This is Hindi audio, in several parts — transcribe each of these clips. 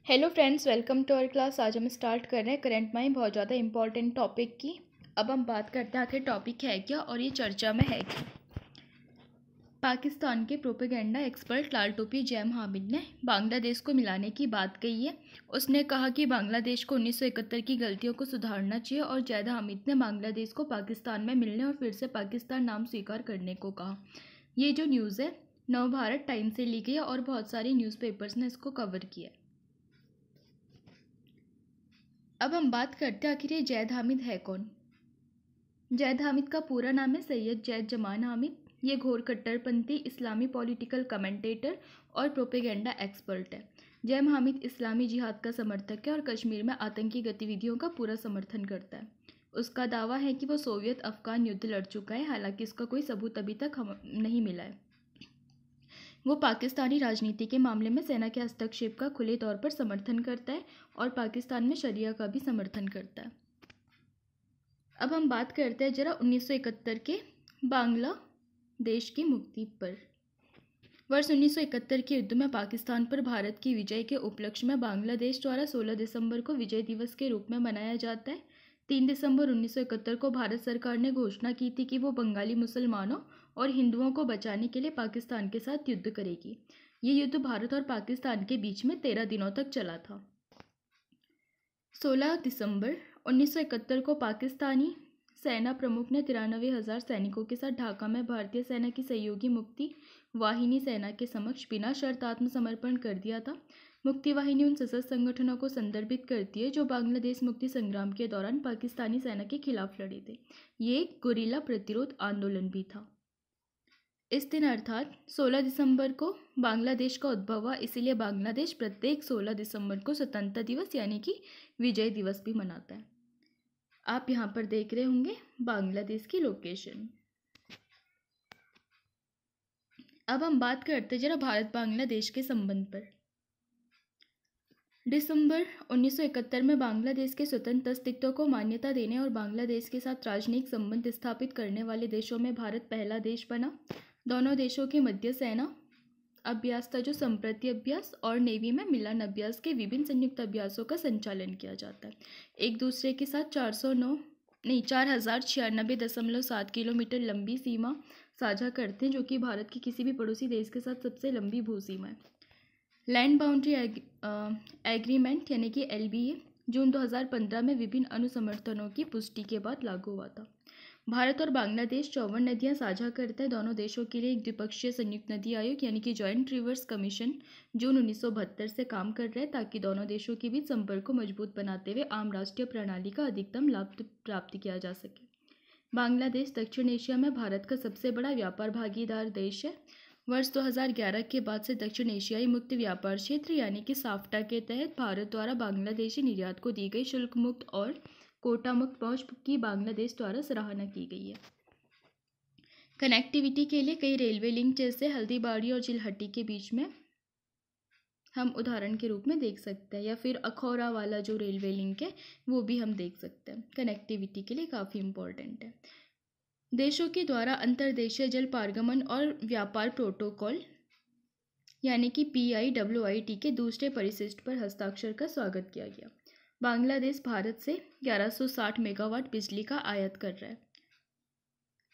Hello friends, welcome to our class. आज हम स्टार्ट कर रहे हैं करंट में बहुत ज़्यादा इंपॉर्टेंट टॉपिक की। अब हम बात करते हैं आखिर टॉपिक है क्या और ये चर्चा में है क्या। पाकिस्तान के प्रोपेगेंडा एक्सपर्ट लाल टोपी जैम हामिद ने बांग्लादेश को मिलाने की बात कही है। उसने कहा कि बांग्लादेश को 1971 की गलतियों को सुधारना चाहिए और जैद हामिद ने बांग्लादेश को पाकिस्तान में मिलने और फिर से पाकिस्तान नाम स्वीकार करने को कहा। ये जो न्यूज़ है नवभारत टाइम से ली गई है और बहुत सारे न्यूज़पेपर्स ने इसको कवर किया है। अब हम बात करते हैं आखिर ये जैद हामिद है कौन। जैद हामिद का पूरा नाम है सैयद जैद जमान हामिद। ये घोर कट्टरपंथी इस्लामी पॉलिटिकल कमेंटेटर और प्रोपेगेंडा एक्सपर्ट है। जैम हामिद इस्लामी जिहाद का समर्थक है और कश्मीर में आतंकी गतिविधियों का पूरा समर्थन करता है। उसका दावा है कि वो सोवियत अफगान युद्ध लड़ चुका है, हालांकि इसका कोई सबूत अभी तक नहीं मिला है। वो पाकिस्तानी राजनीति के मामले में सेना के हस्तक्षेप का खुले तौर पर समर्थन करता है और पाकिस्तान में शरिया का भी समर्थन करता है। अब हम बात करते हैं जरा 1971 के बांग्लादेश की मुक्ति पर। वर्ष 1971 के युद्ध में पाकिस्तान पर भारत की विजय के उपलक्ष्य में बांग्लादेश द्वारा 16 दिसंबर को विजय दिवस के रूप में मनाया जाता है। 3 दिसंबर 1971 को भारत सरकार ने घोषणा की थी कि वो बंगाली मुसलमानों और हिंदुओं को बचाने के लिए पाकिस्तान के साथ युद्ध करेगी। ये युद्ध भारत और पाकिस्तान के बीच में 13 दिनों तक चला था। 16 दिसंबर 1971 को पाकिस्तानी सेना प्रमुख ने 93,000 सैनिकों के साथ ढाका में भारतीय सेना की सहयोगी मुक्ति वाहिनी सेना के समक्ष बिना शर्त आत्मसमर्पण कर दिया था। मुक्ति वाहिनी उन सशस्त्र संगठनों को संदर्भित करती है जो बांग्लादेश मुक्ति संग्राम के दौरान पाकिस्तानी सेना के खिलाफ लड़े थे। ये एक गुरिल्ला प्रतिरोध आंदोलन भी था। इस दिन अर्थात 16 दिसंबर को बांग्लादेश का उद्भव हुआ, इसीलिए बांग्लादेश प्रत्येक 16 दिसंबर को स्वतंत्रता दिवस यानी कि विजय दिवस भी मनाता है। आप यहाँ पर देख रहे होंगे बांग्लादेश की लोकेशन। अब हम बात करते हैं जरा भारत बांग्लादेश के संबंध पर। दिसंबर 1971 में बांग्लादेश के स्वतंत्र अस्तित्व को मान्यता देने और बांग्लादेश के साथ राजनयिक संबंध स्थापित करने वाले देशों में भारत पहला देश बना। दोनों देशों के मध्य सेना अभ्यास था जो संप्रति अभ्यास और नेवी में मिलन अभ्यास के विभिन्न संयुक्त अभ्यासों का संचालन किया जाता है। एक दूसरे के साथ 4096.7 किलोमीटर लंबी सीमा साझा करते हैं, जो कि भारत की किसी भी पड़ोसी देश के साथ सबसे लंबी भू सीमा है। लैंड बाउंड्री एग्रीमेंट यानी कि LBA जून 2015 में विभिन्न अनुसमर्थनों की पुष्टि के बाद लागू हुआ था। भारत और बांग्लादेश 54 नदियां साझा करते हैं। दोनों देशों के लिए एक द्विपक्षीय संयुक्त नदी आयोग यानी कि जॉइंट रिवर्स कमीशन जून 1972 से काम कर रहे हैं ताकि दोनों देशों के बीच संपर्क को मजबूत बनाते हुए आम राष्ट्रीय प्रणाली का अधिकतम लाभ प्राप्त किया जा सके। बांग्लादेश दक्षिण एशिया में भारत का सबसे बड़ा व्यापार भागीदार देश है। वर्ष 2011 के बाद से दक्षिण एशियाई मुक्त व्यापार क्षेत्र यानी कि साफ्टा के तहत भारत द्वारा बांग्लादेशी निर्यात को दी गई शुल्क मुक्त और कोटा मुक्त पहुंच की बांग्लादेश द्वारा सराहना की गई है। कनेक्टिविटी के लिए कई रेलवे लिंक जैसे हल्दीबाड़ी और चिल्हट्टी के बीच में हम उदाहरण के रूप में देख सकते हैं, या फिर अखौरा वाला जो रेलवे लिंक है वो भी हम देख सकते हैं। कनेक्टिविटी के लिए काफ़ी इम्पोर्टेंट है। देशों के द्वारा अंतर्देशीय जल पारगमन और व्यापार प्रोटोकॉल यानी कि PIWIT के दूसरे परिशिष्ट पर हस्ताक्षर का स्वागत किया गया। बांग्लादेश भारत से 1160 मेगावाट बिजली का आयात कर रहा है।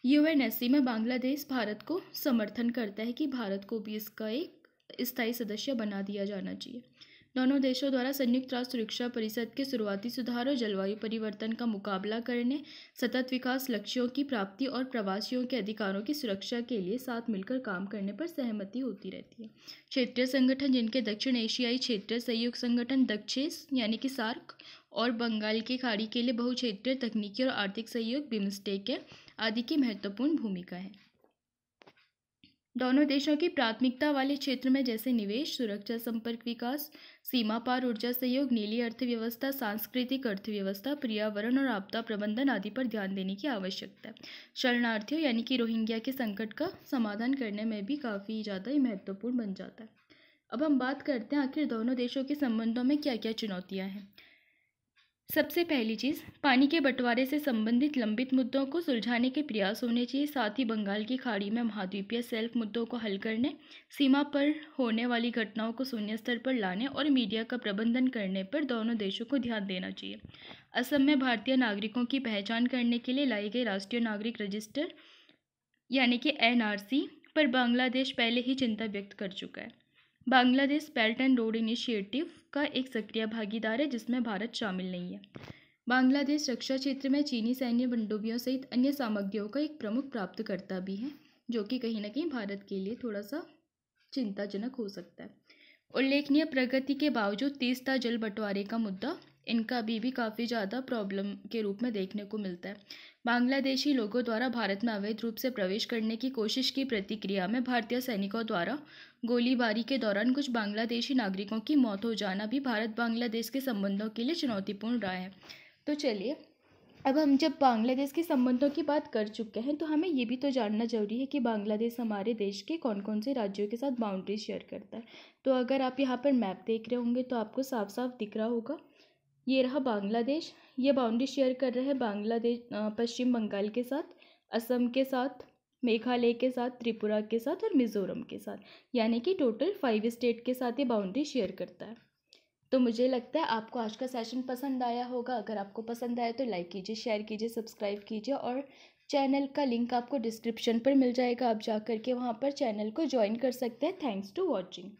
UNSC में बांग्लादेश भारत को समर्थन करता है कि भारत को भी इसका एक स्थायी सदस्य बना दिया जाना चाहिए। दोनों देशों द्वारा संयुक्त राष्ट्र सुरक्षा परिषद के शुरुआती सुधार और जलवायु परिवर्तन का मुकाबला करने, सतत विकास लक्ष्यों की प्राप्ति और प्रवासियों के अधिकारों की सुरक्षा के लिए साथ मिलकर काम करने पर सहमति होती रहती है। क्षेत्रीय संगठन जिनके दक्षिण एशियाई क्षेत्रीय सहयोग संगठन दक्षेस यानी कि सार्क और बंगाल की खाड़ी के लिए बहुक्षेत्रीय तकनीकी और आर्थिक सहयोग बिम्स्टेक है आदि की महत्वपूर्ण भूमिका है। दोनों देशों की प्राथमिकता वाले क्षेत्र में जैसे निवेश, सुरक्षा, संपर्क विकास, सीमा पार ऊर्जा सहयोग, नीली अर्थव्यवस्था, सांस्कृतिक अर्थव्यवस्था, पर्यावरण और आपदा प्रबंधन आदि पर ध्यान देने की आवश्यकता है। शरणार्थियों यानी कि रोहिंग्या के संकट का समाधान करने में भी काफ़ी ज़्यादा ही महत्वपूर्ण बन जाता है। अब हम बात करते हैं आखिर दोनों देशों के संबंधों में क्या क्या चुनौतियाँ हैं। सबसे पहली चीज़, पानी के बंटवारे से संबंधित लंबित मुद्दों को सुलझाने के प्रयास होने चाहिए। साथ ही बंगाल की खाड़ी में महाद्वीपीय सेल्फ मुद्दों को हल करने, सीमा पर होने वाली घटनाओं को शून्य स्तर पर लाने और मीडिया का प्रबंधन करने पर दोनों देशों को ध्यान देना चाहिए। असम में भारतीय नागरिकों की पहचान करने के लिए लाई गई राष्ट्रीय नागरिक रजिस्टर यानी कि NRC पर बांग्लादेश पहले ही चिंता व्यक्त कर चुका है। Bangladesh belt and road initiative का एक सक्रिय भागीदार है जिसमें भारत शामिल नहीं है। बांग्लादेश रक्षा क्षेत्र में चीनी सैन्य पनडुब्बियों सहित अन्य सामग्रियों का एक प्रमुख प्राप्तकर्ता भी है, जो कि कहीं ना कहीं भारत के लिए थोड़ा सा चिंताजनक हो सकता है। उल्लेखनीय प्रगति के बावजूद तीस्ता जल बंटवारे का मुद्दा इनका अभी भी काफ़ी ज़्यादा प्रॉब्लम के रूप में देखने को मिलता है। बांग्लादेशी लोगों द्वारा भारत में अवैध रूप से प्रवेश करने की कोशिश की प्रतिक्रिया में भारतीय सैनिकों द्वारा गोलीबारी के दौरान कुछ बांग्लादेशी नागरिकों की मौत हो जाना भी भारत बांग्लादेश के संबंधों के लिए चुनौतीपूर्ण रहा है। तो चलिए, अब हम जब बांग्लादेश के संबंधों की बात कर चुके हैं तो हमें ये भी तो जानना जरूरी है कि बांग्लादेश हमारे देश के कौन कौन से राज्यों के साथ बाउंड्री शेयर करता है। तो अगर आप यहाँ पर मैप देख रहे होंगे तो आपको साफ साफ दिख रहा होगा, ये रहा बांग्लादेश। ये बाउंड्री शेयर कर रहे हैं बांग्लादेश पश्चिम बंगाल के साथ, असम के साथ, मेघालय के साथ, त्रिपुरा के साथ और मिज़ोरम के साथ, यानी कि टोटल 5 स्टेट के साथ ये बाउंड्री शेयर करता है। तो मुझे लगता है आपको आज का सेशन पसंद आया होगा। अगर आपको पसंद आया तो लाइक कीजिए, शेयर कीजिए, सब्सक्राइब कीजिए और चैनल का लिंक आपको डिस्क्रिप्शन पर मिल जाएगा। आप जा कर के वहाँ पर चैनल को ज्वाइन कर सकते हैं। Thanks to watching.